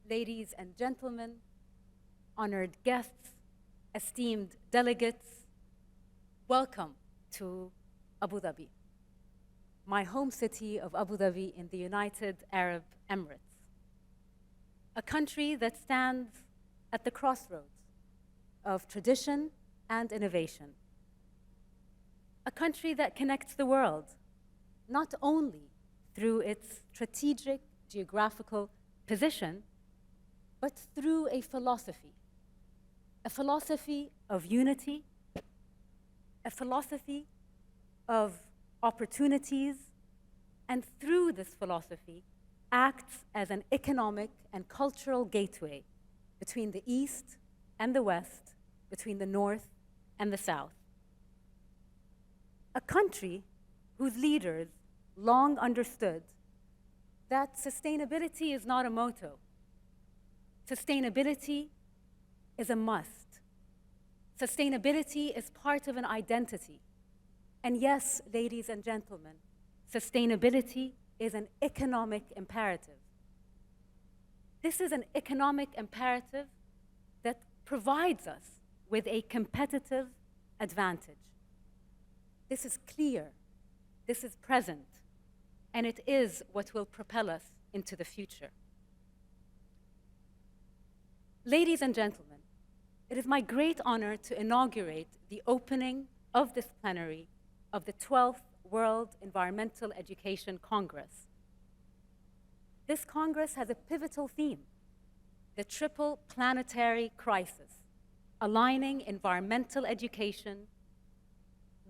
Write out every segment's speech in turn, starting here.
ladies and gentlemen, honored guests, esteemed delegates, welcome to Abu Dhabi, my home city of Abu Dhabi in the United Arab Emirates, a country that stands at the crossroads of tradition and innovation, a country that connects the world, not only through its strategic geographical position, but through a philosophy of unity, a philosophy of opportunities, and through this philosophy acts as an economic and cultural gateway between the East and the West, between the North and the South. A country whose leaders long understood that sustainability is not a motto. Sustainability is a must. Sustainability is part of an identity. And yes, ladies and gentlemen, sustainability is an economic imperative. This is an economic imperative that provides us with a competitive advantage. This is clear, this is present, and it is what will propel us into the future. Ladies and gentlemen, it is my great honor to inaugurate the opening of this plenary of the 12th World Environmental Education Congress. This Congress has a pivotal theme, the triple planetary crisis, aligning environmental education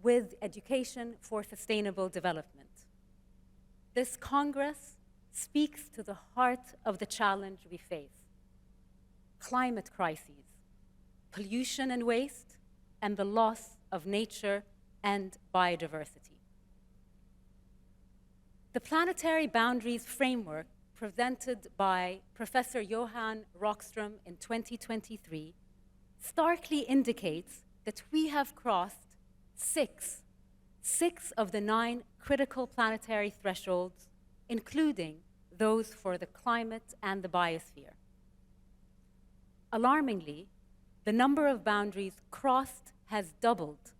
with education for sustainable development. This Congress speaks to the heart of the challenge we face: climate crises, pollution and waste, and the loss of nature and biodiversity. The planetary boundaries framework presented by Professor Johan Rockström in 2023 starkly indicates that we have crossed six of the 9 critical planetary thresholds, including those for the climate and the biosphere. Alarmingly, the number of boundaries crossed has doubled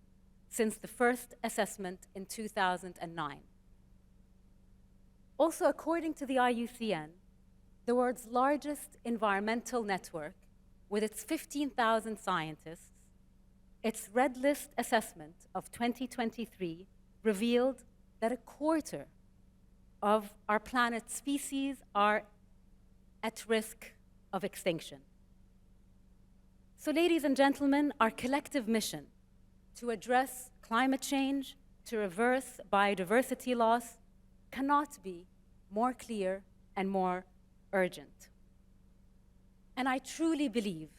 since the first assessment in 2009. Also, according to the IUCN, the world's largest environmental network, with its 15,000 scientists, its Red List assessment of 2023 revealed that a quarter of our planet's species are at risk of extinction. So, ladies and gentlemen, our collective mission to address climate change, to reverse biodiversity loss, cannot be more clear and more urgent. And I truly believe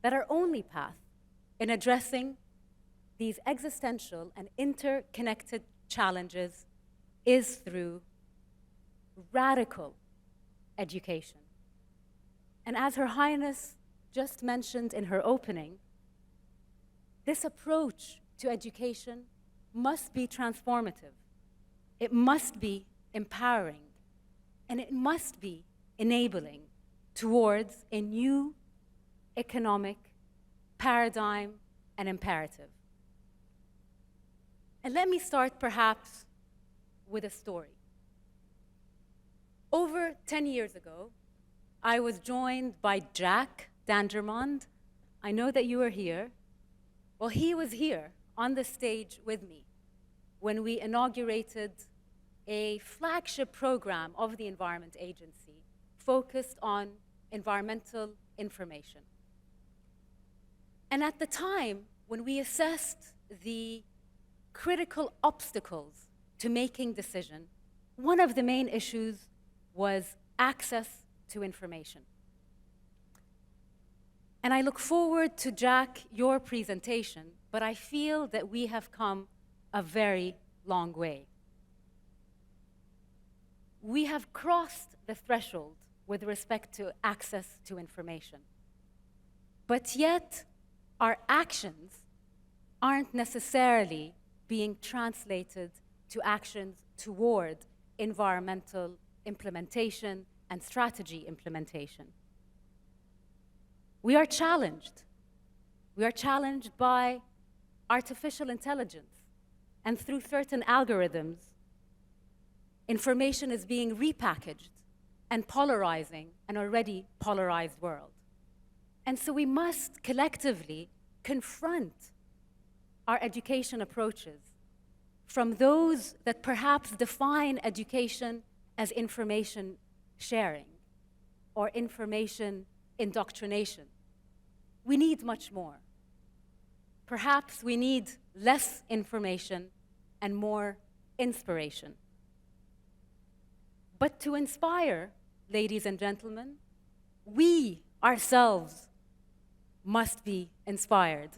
that our only path in addressing these existential and interconnected challenges is through radical education. And as Her Highness just mentioned in her opening, this approach to education must be transformative. It must be empowering, and it must be enabling towards a new economic paradigm and imperative. And let me start perhaps with a story. Over 10 years ago, I was joined by Jack Dangermond. I know that you were here. Well, he was here on the stage with me when we inaugurated a flagship program of the Environment Agency focused on environmental information. And at the time, when we assessed the critical obstacles to making decision, one of the main issues was access to information. And I look forward to, Jack, your presentation, but I feel that we have come a very long way. We have crossed the threshold with respect to access to information. But yet, our actions aren't necessarily being translated to actions toward environmental implementation and strategy implementation. We are challenged. We are challenged by artificial intelligence, and through certain algorithms, information is being repackaged and polarizing an already polarized world. And so we must collectively confront our education approaches from those that perhaps define education as information sharing or information indoctrination. We need much more. Perhaps we need less information and more inspiration. But to inspire, ladies and gentlemen, we ourselves must be inspired.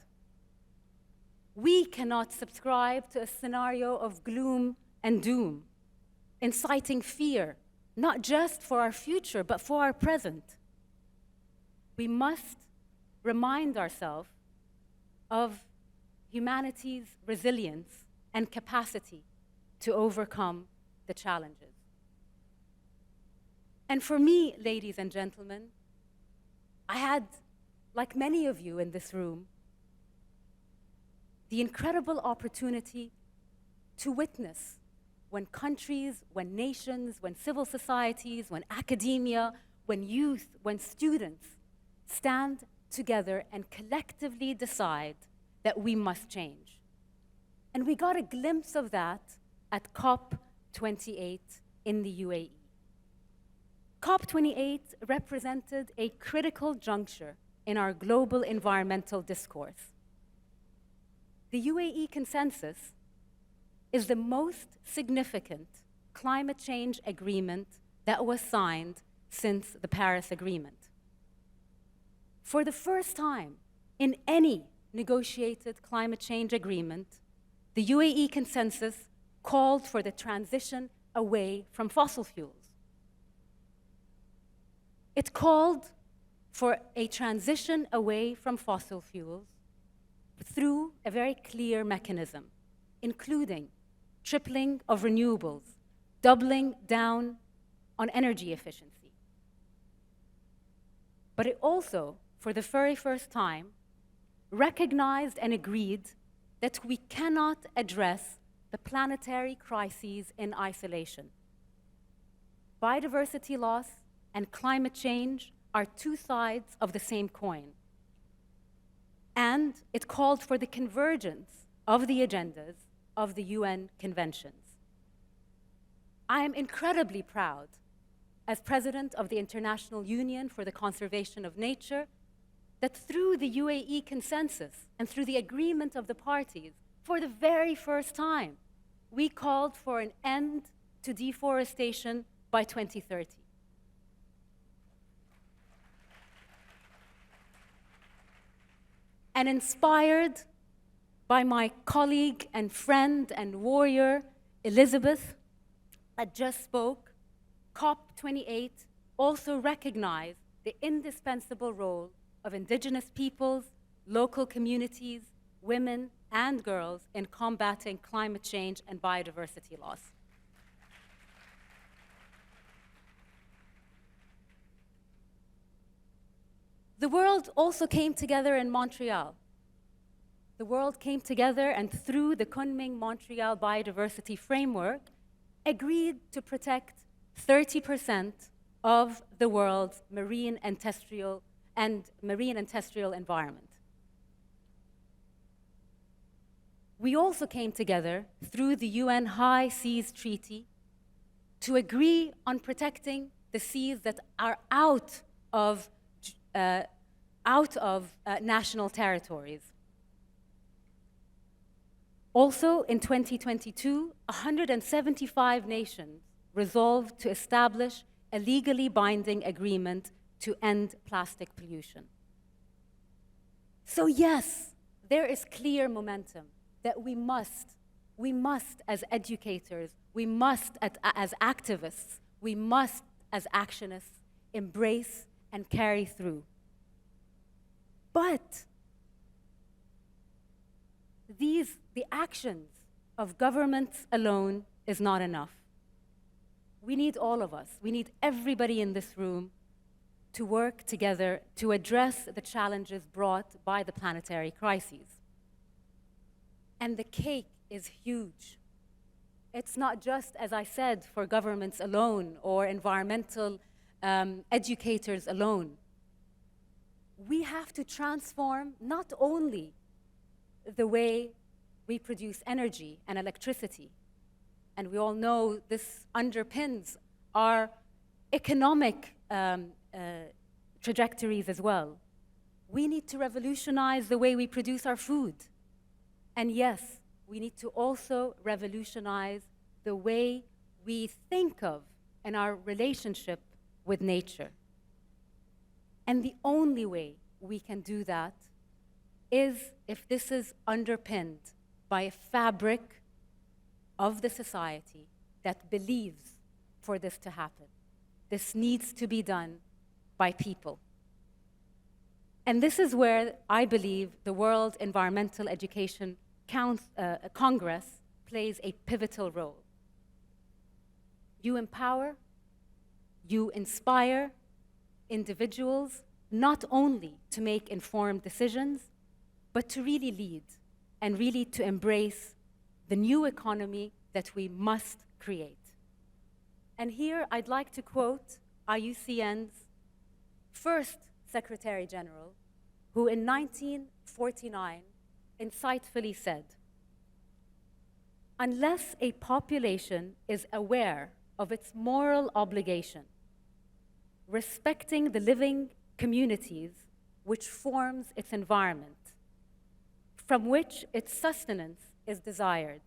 We cannot subscribe to a scenario of gloom and doom, inciting fear, not just for our future, but for our present. We must remind ourselves of humanity's resilience and capacity to overcome the challenges. And for me, ladies and gentlemen, I had, like many of you in this room, the incredible opportunity to witness when countries, when nations, when civil societies, when academia, when youth, when students stand together and collectively decide that we must change. And we got a glimpse of that at COP28 in the UAE. COP28 represented a critical juncture in our global environmental discourse. The UAE consensus is the most significant climate change agreement that was signed since the Paris Agreement. For the first time in any negotiated climate change agreement, the UAE consensus called for the transition away from fossil fuels. It called for a transition away from fossil fuels through a very clear mechanism, including tripling of renewables, doubling down on energy efficiency. But it also, for the very first time, recognized and agreed that we cannot address the planetary crises in isolation. Biodiversity loss and climate change are two sides of the same coin. And it called for the convergence of the agendas of the UN conventions. I am incredibly proud, as president of the International Union for the Conservation of Nature, that through the UAE consensus and through the agreement of the parties, for the very first time, we called for an end to deforestation by 2030. And inspired by my colleague and friend and warrior, Elizabeth, that just spoke, COP28 also recognized the indispensable role of indigenous peoples, local communities, women, and girls in combating climate change and biodiversity loss. The world also came together in Montreal. The world came together and through the Kunming-Montreal Biodiversity Framework agreed to protect 30% of the world's marine and terrestrial environment. We also came together through the UN High Seas Treaty to agree on protecting the seas that are out of national territories. Also, in 2022, 175 nations resolved to establish a legally binding agreement to end plastic pollution. So yes, there is clear momentum that we must as educators, we must as activists, we must as actionists embrace and carry through. But the actions of governments alone is not enough. We need all of us. We need everybody in this room to work together to address the challenges brought by the planetary crises. And the cake is huge. It's not just, as I said, for governments alone or environmental educators alone. We have to transform not only the way we produce energy and electricity, and we all know this underpins our economic trajectories as well. We need to revolutionize the way we produce our food. And yes, we need to also revolutionize the way we think of and our relationship with nature. And the only way we can do that is if this is underpinned by a fabric of the society that believes for this to happen. This needs to be done by people. And this is where I believe the World Environmental Education Congress plays a pivotal role. You empower, you inspire individuals not only to make informed decisions, but to really lead and really to embrace the new economy that we must create. And here I'd like to quote IUCN's first Secretary General, who in 1949 insightfully said, "Unless a population is aware of its moral obligation, respecting the living communities which forms its environment, from which its sustenance is desired,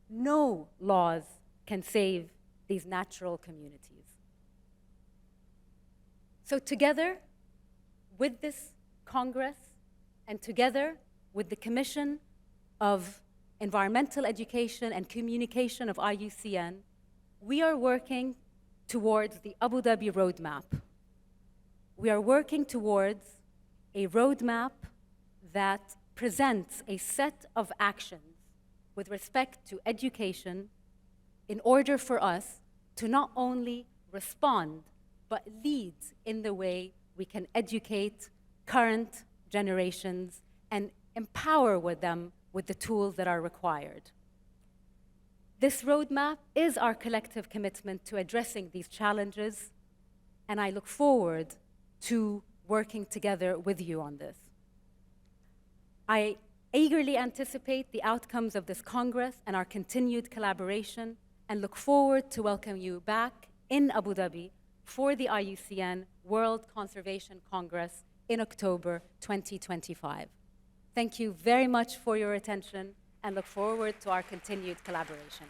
no laws can save these natural communities." So together with this Congress and together with the Commission of Environmental Education and Communication of IUCN, we are working towards the Abu Dhabi roadmap. We are working towards a roadmap that presents a set of actions with respect to education in order for us to not only respond, but lead in the way we can educate current generations and empower with them with the tools that are required. This roadmap is our collective commitment to addressing these challenges, and I look forward to working together with you on this. I eagerly anticipate the outcomes of this Congress and our continued collaboration, and look forward to welcoming you back in Abu Dhabi for the IUCN World Conservation Congress in October 2025. Thank you very much for your attention and look forward to our continued collaboration.